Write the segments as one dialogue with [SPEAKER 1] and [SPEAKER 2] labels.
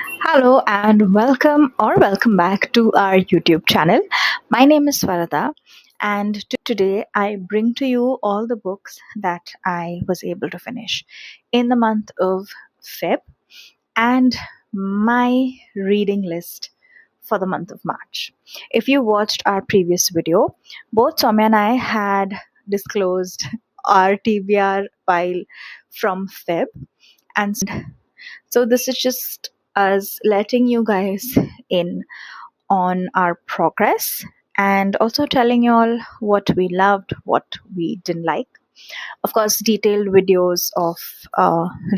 [SPEAKER 1] Hello and welcome back to our YouTube channel. My name is Swarada, and today I bring to you all the books that I was able to finish in the month of Feb and my reading list for the month of March. If you watched our previous video, both Soumya and I had disclosed our TBR file from Feb, and so this is just us letting you guys in on our progress and also telling you all what we loved, what we didn't like. Of course, detailed videos of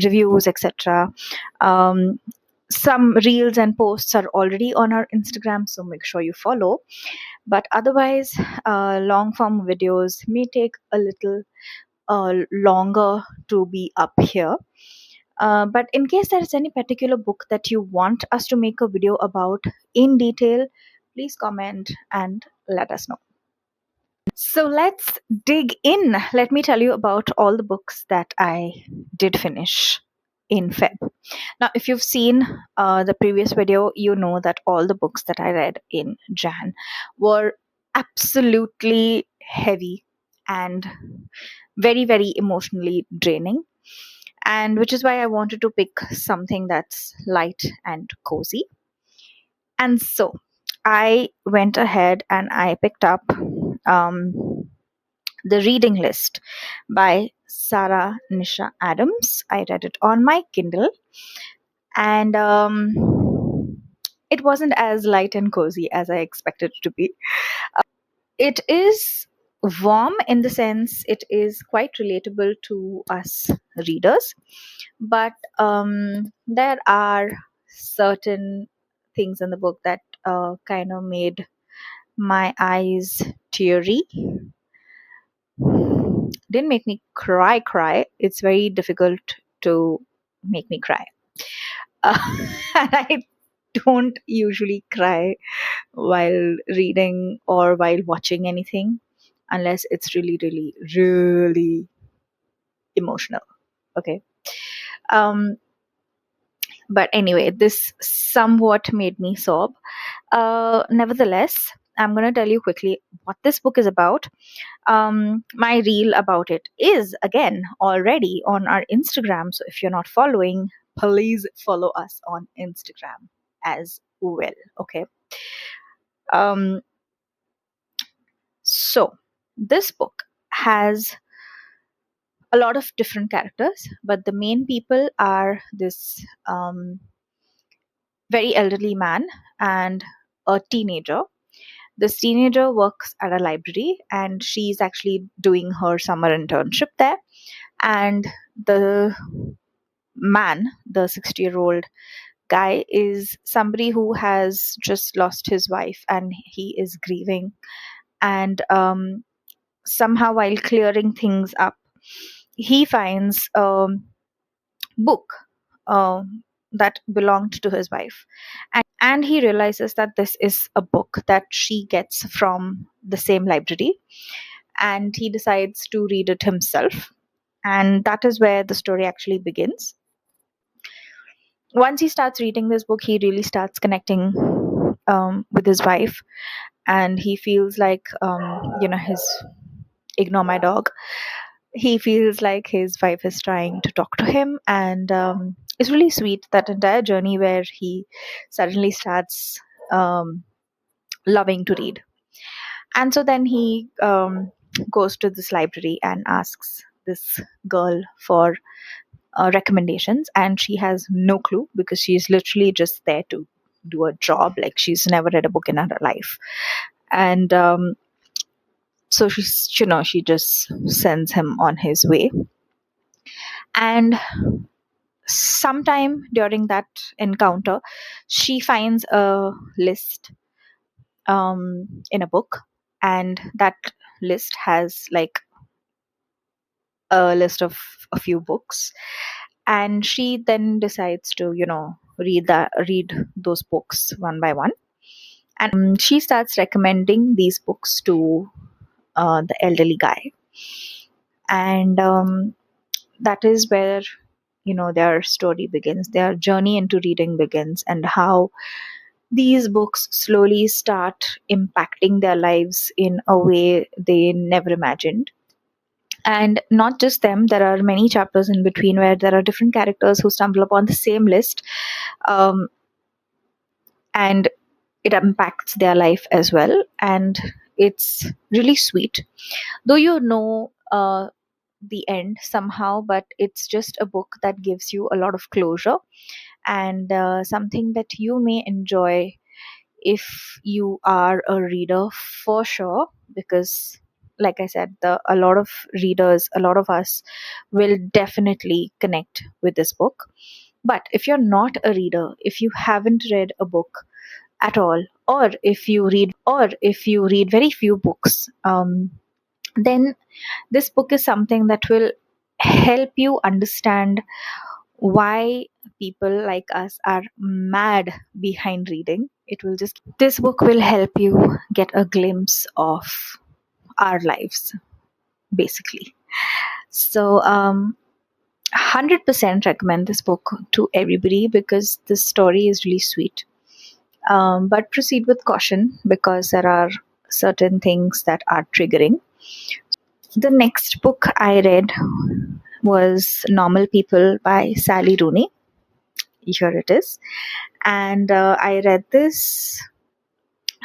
[SPEAKER 1] reviews, etc. Um, some reels and posts are already on our Instagram, so make sure you follow. But otherwise, long form videos may take a little longer to be up here. But in case there is any particular book that you want us to make a video about in detail, please comment and let us know. So let's dig in. Let me tell you about all the books that I did finish in Feb. Now, if you've seen the previous video, you know that all the books that I read in Jan were absolutely heavy and very, very emotionally draining. And which is why I wanted to pick something that's light and cozy. And so I went ahead and I picked up The Reading List by Sarah Nisha Adams. I read it on my Kindle, and it wasn't as light and cozy as I expected it to be. It is warm in the sense it is quite relatable to us readers, but there are certain things in the book that kind of made my eyes teary. Didn't make me cry. It's very difficult to make me cry. And I don't usually cry while reading or while watching anything unless it's really, really, really emotional. Okay. But anyway, this somewhat made me sob. Nevertheless, I'm going to tell you quickly what this book is about. My reel about it is, again, already on our Instagram. So if you're not following, please follow us on Instagram as well. Okay. So this book has a lot of different characters, but the main people are this very elderly man and a teenager. This teenager works at a library and she's actually doing her summer internship there. And the man, the 60-year-old guy, is somebody who has just lost his wife and he is grieving. And somehow, while clearing things up, he finds a book that belonged to his wife. And he realizes that this is a book that she gets from the same library. And he decides to read it himself. And that is where the story actually begins. Once he starts reading this book, he really starts connecting with his wife. And he feels like, his ignore my dog. He feels like his wife is trying to talk to him, and it's really sweet, that entire journey where he suddenly starts loving to read. And so then he goes to this library and asks this girl for recommendations, and she has no clue because she's literally just there to do a job. Like, she's never read a book in her life. And so she just sends him on his way. And sometime during that encounter, she finds a list in a book, and that list has like a list of a few books, and she then decides to read those books one by one. And she starts recommending these books to the elderly guy. And that is where their story begins, their journey into reading begins, and how these books slowly start impacting their lives in a way they never imagined. And not just them, there are many chapters in between where there are different characters who stumble upon the same list, um, and it impacts their life as well. And it's really sweet, though the end somehow, but it's just a book that gives you a lot of closure, and something that you may enjoy if you are a reader, for sure. Because like I said, a lot of readers, a lot of us will definitely connect with this book. But if you're not a reader, if you haven't read a book at all, or if you read very few books, then this book is something that will help you understand why people like us are mad behind reading. This book will help you get a glimpse of our lives, basically. So, 100% recommend this book to everybody because the story is really sweet. But proceed with caution because there are certain things that are triggering. The next book I read was Normal People by Sally Rooney. Here it is. And I read this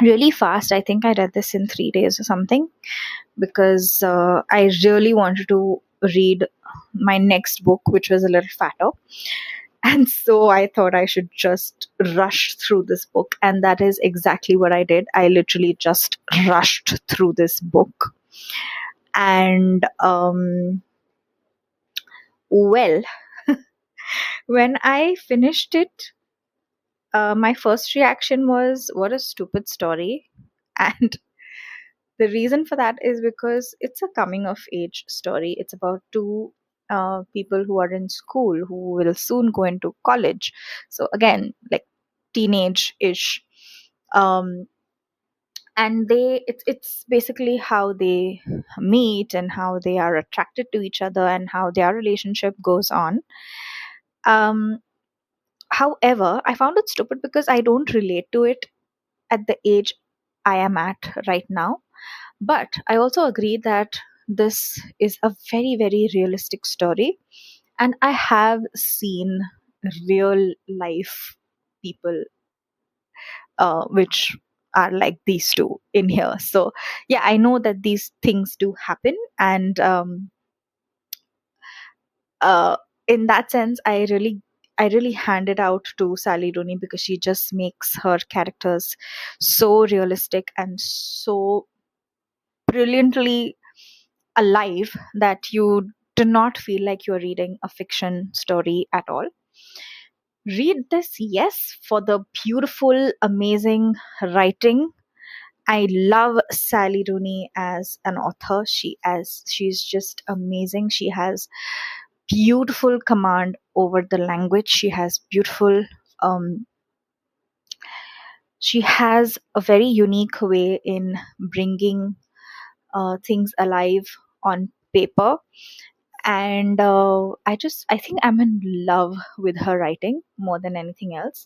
[SPEAKER 1] really fast. I think I read this in 3 days or something, because I really wanted to read my next book, which was a little fatter. And so I thought I should just rush through this book. And that is exactly what I did. I literally just rushed through this book. And, well, when I finished it, my first reaction was, what a stupid story. And the reason for that is because it's a coming of age story. It's about two people who are in school who will soon go into college. So, again, like teenage ish. Um, and it's basically how they meet and how they are attracted to each other and how their relationship goes on. Um, However, I found it stupid because I don't relate to it at the age I am at right now. But I also agree that this is a very, very realistic story. And I have seen real life people, which are like these two in here. So, yeah, I know that these things do happen. And uh, in that sense, I really hand it out to Sally Rooney because she just makes her characters so realistic and so brilliantly alive that you do not feel like you're reading a fiction story at all. Read this, yes, for the beautiful, amazing writing. I love Sally Rooney as an author. She's just amazing. She has beautiful command over the language. Um she has a very unique way in bringing things alive on paper. And I think I'm in love with her writing more than anything else.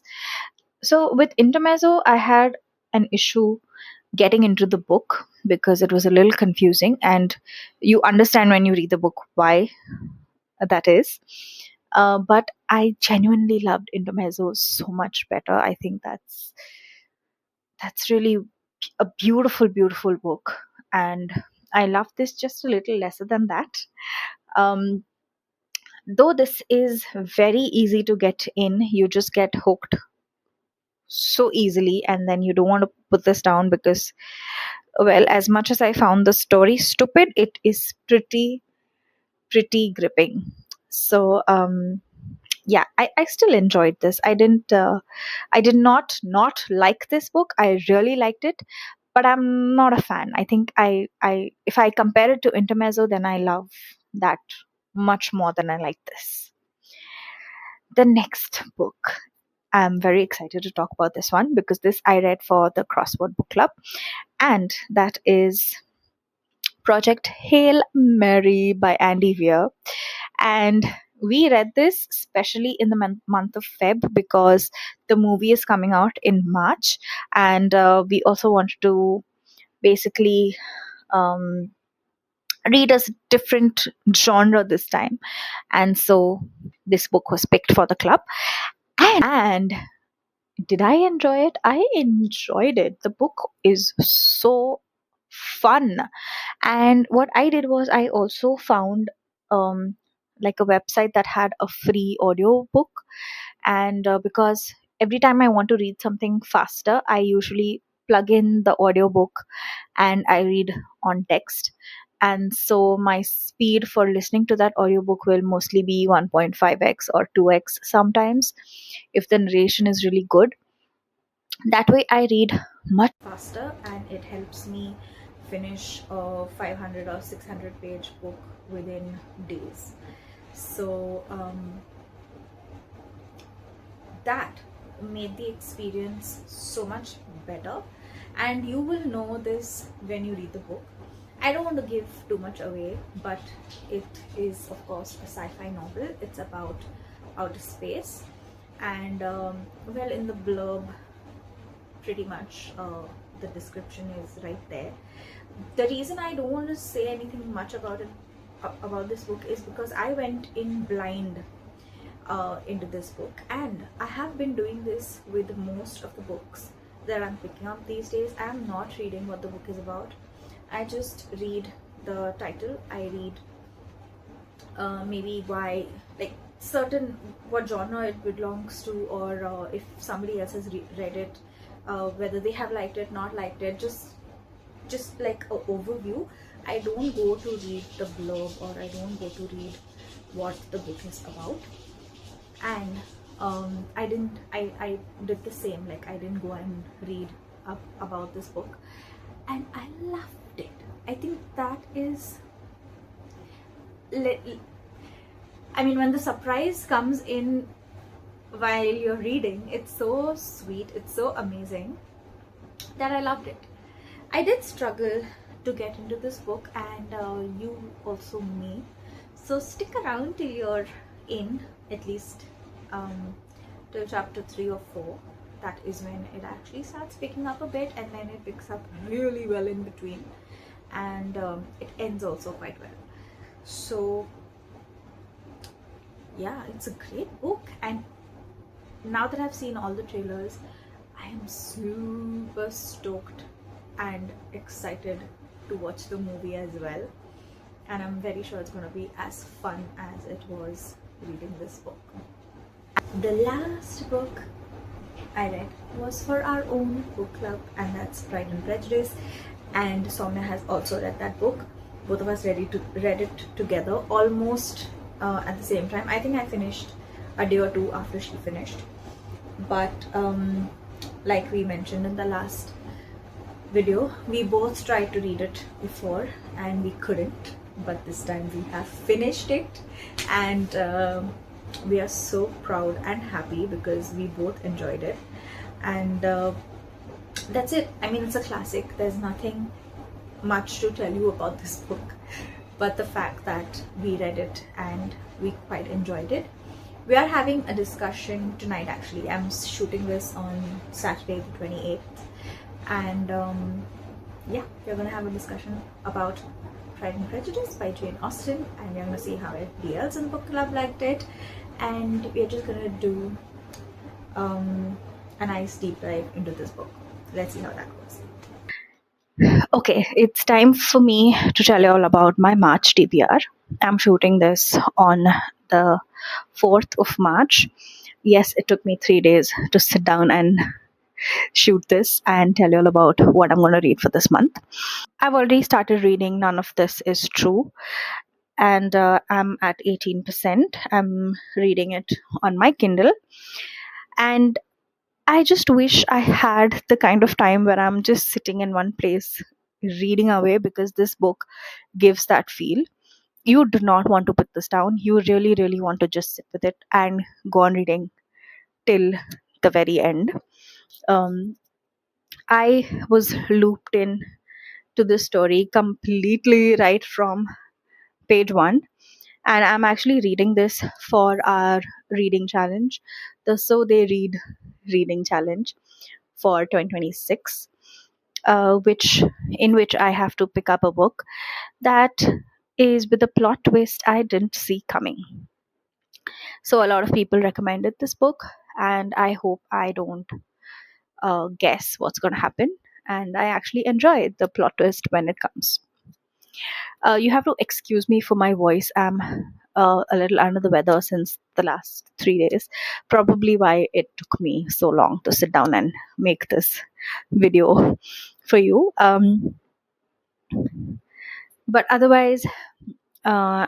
[SPEAKER 1] So with Intermezzo, I had an issue getting into the book because it was a little confusing, and you understand when you read the book why that is. But I genuinely loved Intermezzo so much better. I think that's really a beautiful, beautiful book, and I love this just a little lesser than that. Um, though this is very easy to get in, you just get hooked so easily, and then you don't want to put this down because, well, as much as I found the story stupid, it is pretty gripping. So, yeah, I still enjoyed this. I did not like this book. I really liked it, but I'm not a fan. I think I if I compare it to Intermezzo, then I love that much more than I like this. The next book, I'm very excited to talk about this one because this I read for the Crossword Book Club, and that is Project Hail Mary by Andy Weir. And we read this especially in the month of Feb because the movie is coming out in March, and we also wanted to basically um, read a different genre this time, and so this book was picked for the club. And did I enjoy it? I enjoyed it. The book is so fun. And what I did was I also found um, like a website that had a free audio book. And because every time I want to read something faster, I usually plug in the audiobook and I read on text. And so my speed for listening to that audiobook will mostly be 1.5x or 2x sometimes if the narration is really good. That way I read much faster and it helps me finish a 500 or 600 page book within days. So that made the experience so much better, and you will know this when you read the book. I don't want to give too much away, but it is of course a sci-fi novel. It's about outer space, and well, in the blurb pretty much the description is right there. The reason I don't want to say anything much about it about this book is because I went in blind into this book, and I have been doing this with most of the books that I'm picking up these days. I'm not reading what the book is about. I just read the title. I read maybe why, like, certain what genre it belongs to, or if somebody else has read it, whether they have liked it, not liked it, just like an overview. I don't go to read the blurb, or I don't go to read what the book is about. And I did the same. Like, I didn't go and read up about this book, and I loved it. I think that is, I mean, when the surprise comes in while you're reading, it's so sweet, it's so amazing that I loved it. I did struggle to get into this book, and you also may. So stick around till you're in, at least till chapter 3 or 4. That is when it actually starts picking up a bit, and then it picks up really well in between, and it ends also quite well. So yeah, it's a great book, and now that I've seen all the trailers, I am super stoked and excited to watch the movie as well, and I'm very sure it's going to be as fun as it was reading this book. The last book I read was for our own book club, and that's Pride and Prejudice, and Soumya has also read that book. Both of us read it together almost at the same time. I think I finished a day or two after she finished, but like we mentioned in the last video, we both tried to read it before and we couldn't, but this time we have finished it, and we are so proud and happy because we both enjoyed it. And that's it. I mean, it's a classic. There's nothing much to tell you about this book, but the fact that we read it and we quite enjoyed it. We are having a discussion tonight. Actually, I'm shooting this on Saturday the 28th, and yeah, we're gonna have a discussion about Pride and Prejudice by Jane Austen, and we're gonna see how everybody else in the book club liked it, and we're just gonna do a nice deep dive into this book. Let's see how that goes. Okay, it's time for me to tell you all about my March TBR. I'm shooting this on the 4th of March. Yes, it took me 3 days to sit down and shoot this and tell you all about what I'm going to read for this month. I've already started reading None of This Is True, and I'm at 18%. I'm reading it on my Kindle, and I just wish I had the kind of time where I'm just sitting in one place reading away, because this book gives that feel. You do not want to put this down. You really, really want to just sit with it and go on reading till the very end. I was looped in to this story completely right from page 1, and I'm actually reading this for our reading challenge, the So They Read reading challenge for 2026, which in which I have to pick up a book that is with a plot twist I didn't see coming. So a lot of people recommended this book, and I hope I don't guess what's going to happen, and I actually enjoy the plot twist when it comes. You have to excuse me for my voice. I'm a little under the weather since the last 3 days. Probably why it took me so long to sit down and make this video for you. But otherwise, uh,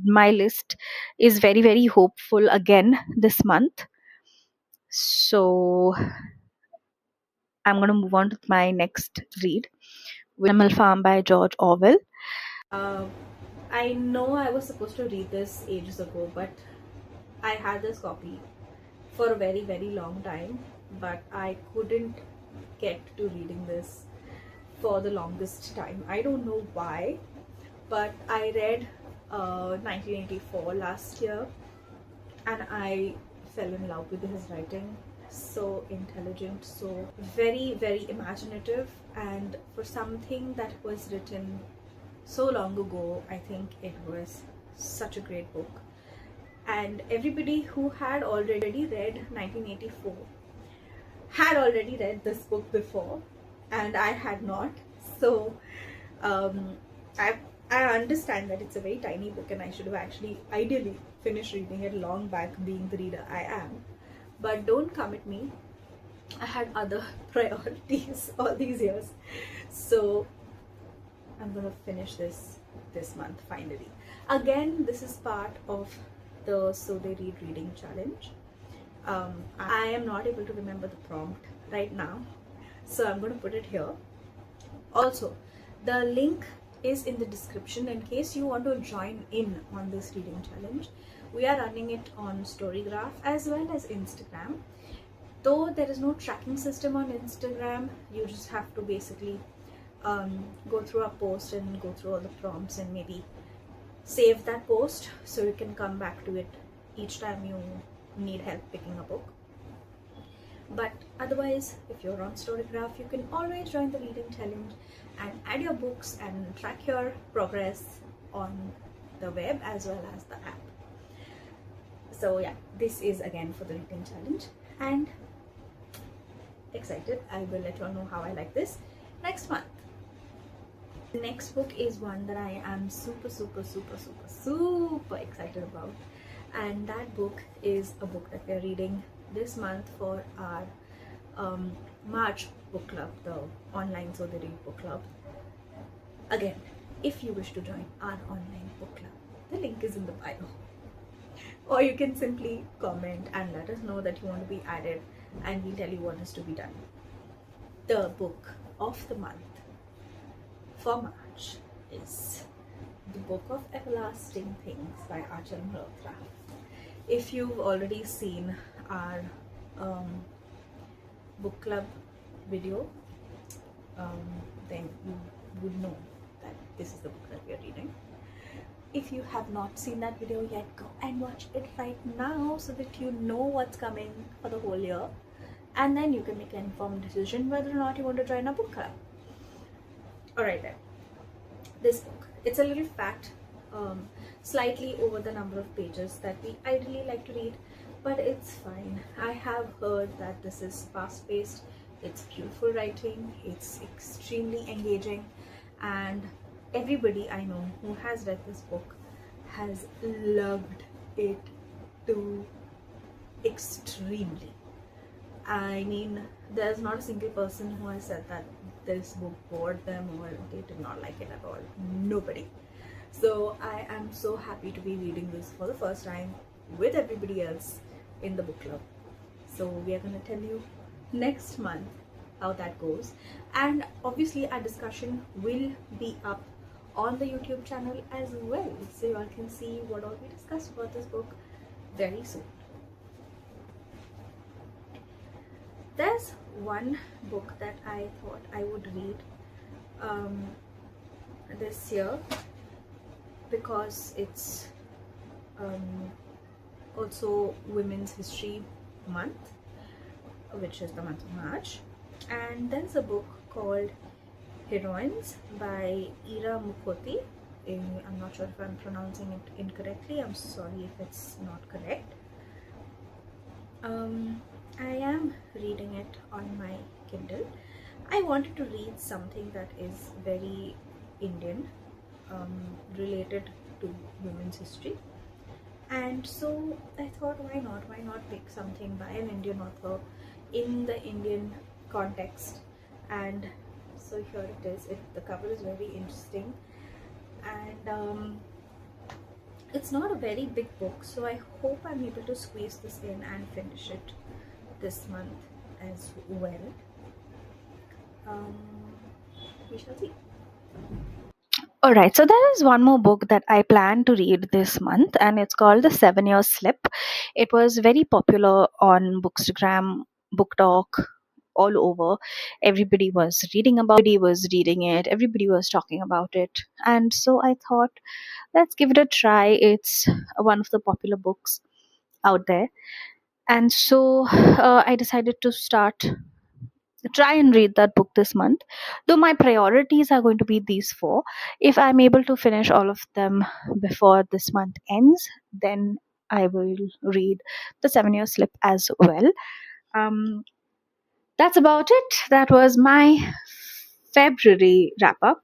[SPEAKER 1] my list is very, very hopeful again this month. So I'm going to move on to my next read, Animal Farm by George Orwell. I know I was supposed to read this ages ago, but I had this copy for a very, very long time, but I couldn't get to reading this for the longest time. I don't know why, but I read 1984 last year, and I fell in love with his writing. So intelligent, so very, very imaginative, and for something that was written so long ago, I think it was such a great book. And everybody who had already read 1984 had already read this book before, and I had not. So I understand that it's a very tiny book, and I should have actually ideally finished reading it long back, being the reader I am. But don't come at me. I had other priorities all these years. So I'm going to finish this month finally. Again, this is part of the So They Read reading challenge. I am not able to remember the prompt right now, so I'm going to put it here. Also, the link is in the description in case you want to join in on this reading challenge. We are running it on StoryGraph as well as Instagram. Though there is no tracking system on Instagram, you just have to basically go through a post and go through all the prompts and maybe save that post so you can come back to it each time you need help picking a book. But otherwise, if you're on StoryGraph, you can always join the reading challenge and add your books and track your progress on the web as well as the app. So yeah, this is again for the reading challenge, and excited. I will let you all know how I like this next month. The next book is one that I am super excited about, and that book is a book that we're reading this month for our March book club, the online So They Read book club. Again, if you wish to join our online book club, the link is in the bio. Or you can simply comment and let us know that you want to be added, and we'll tell you what is to be done. The book of the month for March is The Book of Everlasting Things by Achal Malhotra. If you've already seen our book club video, then you would know that this is the book that we are reading. If you have not seen that video yet, go and watch it right now so that you know what's coming for the whole year, and then you can make an informed decision whether or not you want to join a book club. Alright then, this book, it's a little fat, slightly over the number of pages that we ideally like to read, but it's fine. I have heard that this is fast-paced, it's beautiful writing, it's extremely engaging, and everybody I know who has read this book has loved it to extremely. I mean, there's not a single person who has said that this book bored them or they did not like it at all. Nobody. So I am so happy to be reading this for the first time with everybody else in the book club. So we are going to tell you next month how that goes, and obviously our discussion will be up on the YouTube channel as well, so you all can see what all we discussed about this book very soon. There's one book that I thought I would read this year because it's
[SPEAKER 2] Um, Also, Women's History Month, which is the month of March. And there's a book called Heroines by Ira Mukoti. I'm not sure if I'm pronouncing it incorrectly. I'm sorry if it's not correct. I am reading it on my Kindle. I wanted to read something that is very Indian, related to women's history, and so I thought, why not pick something by an Indian author in the Indian context. And so here it is. The cover is very interesting, and it's not a very big book, so I hope I'm able to squeeze this in and finish it this month as well. um, we shall see.
[SPEAKER 1] All right, so there is one more book that I plan to read this month, and it's called The 7 Year Slip. It was very popular on Bookstagram, Book Talk, all over. Everybody was reading it, everybody was talking about it. And so I thought, let's give it a try. It's one of the popular books out there. And so I decided to try and read that book this month, though my priorities are going to be these four. If I'm able to finish all of them before this month ends, then I will read The 7 Year Slip as well. um, that's about it. That was my February wrap up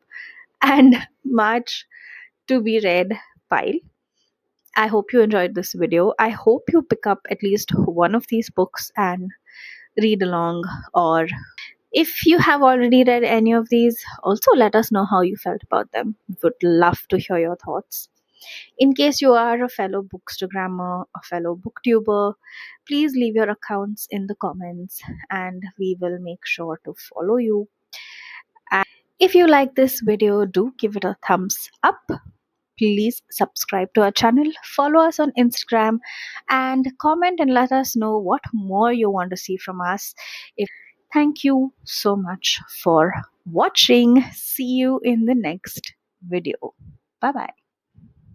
[SPEAKER 1] and March to be read pile. I hope you enjoyed this video. I hope you pick up at least one of these books and read along. Or if you have already read any of these, also let us know how you felt about them. Would love to hear your thoughts. In case you are a fellow bookstagrammer, a fellow booktuber, please leave your accounts in the comments and we will make sure to follow you. And if you like this video, do give it a thumbs up. Please subscribe to our channel, follow us on Instagram, and comment and let us know what more you want to see from us. Thank you so much for watching. See you in the next video. Bye bye.